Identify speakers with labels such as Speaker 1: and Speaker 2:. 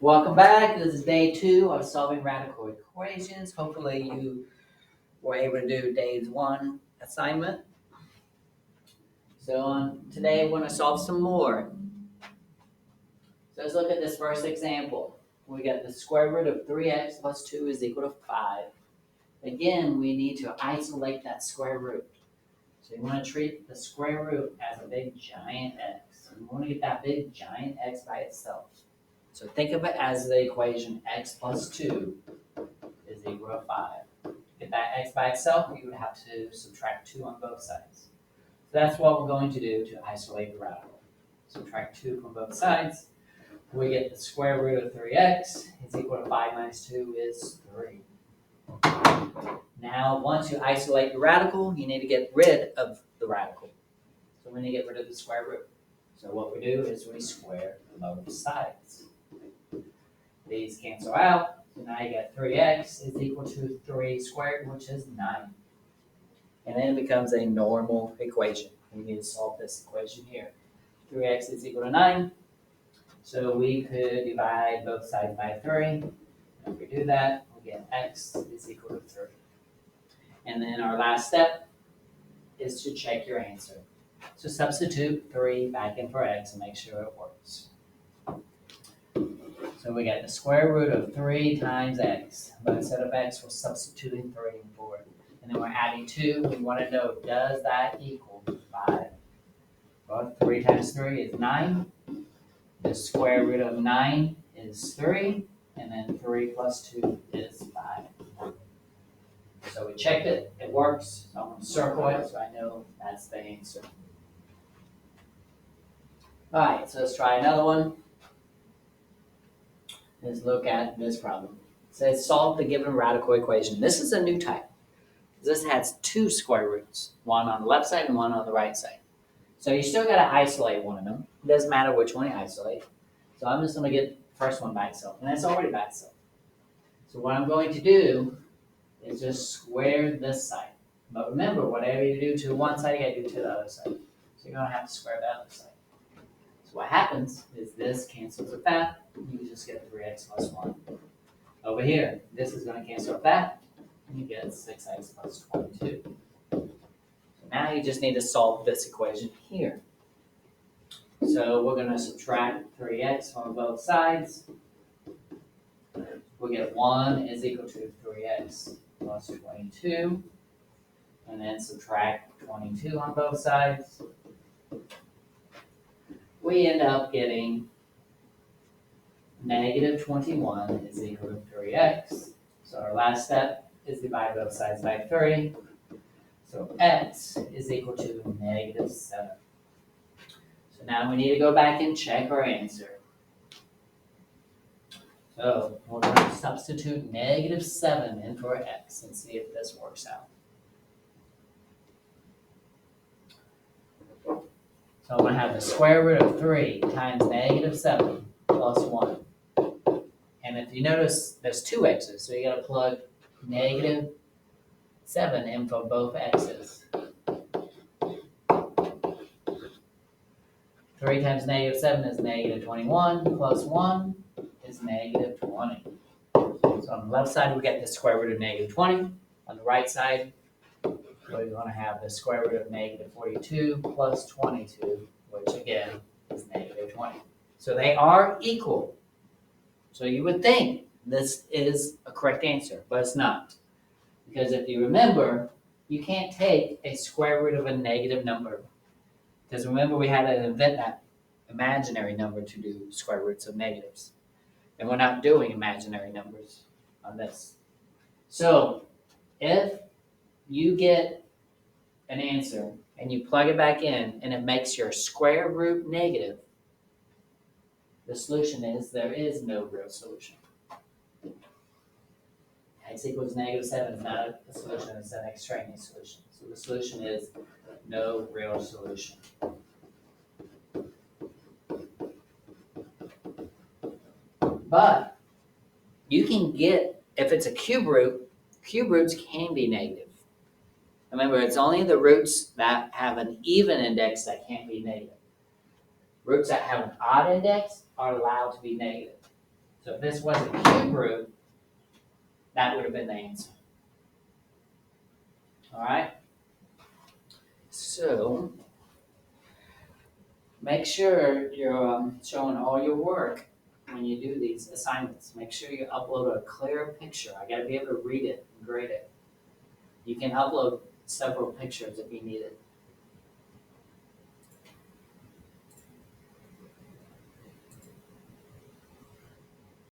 Speaker 1: Welcome back. This is day 2 of solving radical equations. Hopefully you were able to do day's 1 assignment. So today we're going to solve some more. So let's look at this first example. We got the square root of 3x plus 2 is equal to 5. Again, we need to isolate that square root. So you want to treat the square root as a big giant x. And we want to get that big giant x by itself. So think of it as the equation x plus 2 is equal to 5. To get that x by itself, you would have to subtract 2 on both sides. So that's what we're going to do to isolate the radical. Subtract 2 from both sides. We get the square root of 3x is equal to 5 minus 2 is 3. Now, once you isolate the radical, you need to get rid of the radical. So we need to get rid of the square root. So what we do is we square both sides. These cancel out. So now you get 3x is equal to 3 squared, which is 9. And then it becomes a normal equation. We need to solve this equation here. 3x is equal to 9. So we could divide both sides by 3. And if we do that, we get x is equal to 3. And then our last step is to check your answer. So substitute 3 back in for x and make sure it works. So we got the square root of 3 times x. But instead of x, we're substituting 3 in for it. And then we're adding 2. We want to know, does that equal 5? Well, 3 times 3 is 9. The square root of 9 is 3. And then 3 plus 2 is 5. So we checked it. It works. So I'm going to circle it so I know that's the answer. All right, so let's try another one. Let's look at this problem. It says solve the given radical equation. This is a new type. This has 2 square roots, one on the left side and one on the right side. So you still got to isolate one of them. It doesn't matter which one you isolate. So I'm just going to get the first one by itself, and it's already by itself. So what I'm going to do is just square this side. But remember, whatever you do to one side, you got to do to the other side. So you're going to have to square the other side. So what happens is this cancels with that. You just get 3x plus 1. Over here, this is going to cancel with that. And you get 6x plus 22. So now you just need to solve this equation here. So we're going to subtract 3x from both sides. We'll get 1 is equal to 3x plus 22. And then subtract 22 on both sides. We end up getting negative 21 is equal to 3x. So our last step is divide both sides by 3. So x is equal to negative 7. So now we need to go back and check our answer. So we're going to substitute negative 7 in for x and see if this works out. So I'm going to have the square root of 3 times negative 7 plus 1. And if you notice, there's 2 x's, so you got to plug negative 7 in for both x's. 3 times negative 7 is negative 21, plus 1 is negative 20. So on the left side, we get the square root of negative 20. On the right side, we're going to have the square root of negative 42 plus 22, which again is negative 20. So they are equal. So you would think this is a correct answer, but it's not. Because if you remember, you can't take a square root of a negative number. Because remember, we had to invent that imaginary number to do square roots of negatives. And we're not doing imaginary numbers on this. So if you get an answer and you plug it back in and it makes your square root negative, the solution is there is no real solution. X equals negative 7 is not a solution, it's an extraneous solution. So the solution is no real solution. But you can get, if it's a cube root, cube roots can be negative. Remember, it's only the roots that have an even index that can't be negative. Roots that have an odd index are allowed to be negative. So if this was a cube root, that would have been the answer. All right? So, make sure you're showing all your work when you do these assignments. Make sure you upload a clear picture. I gotta be able to read it and grade it. You can upload several pictures if you need it.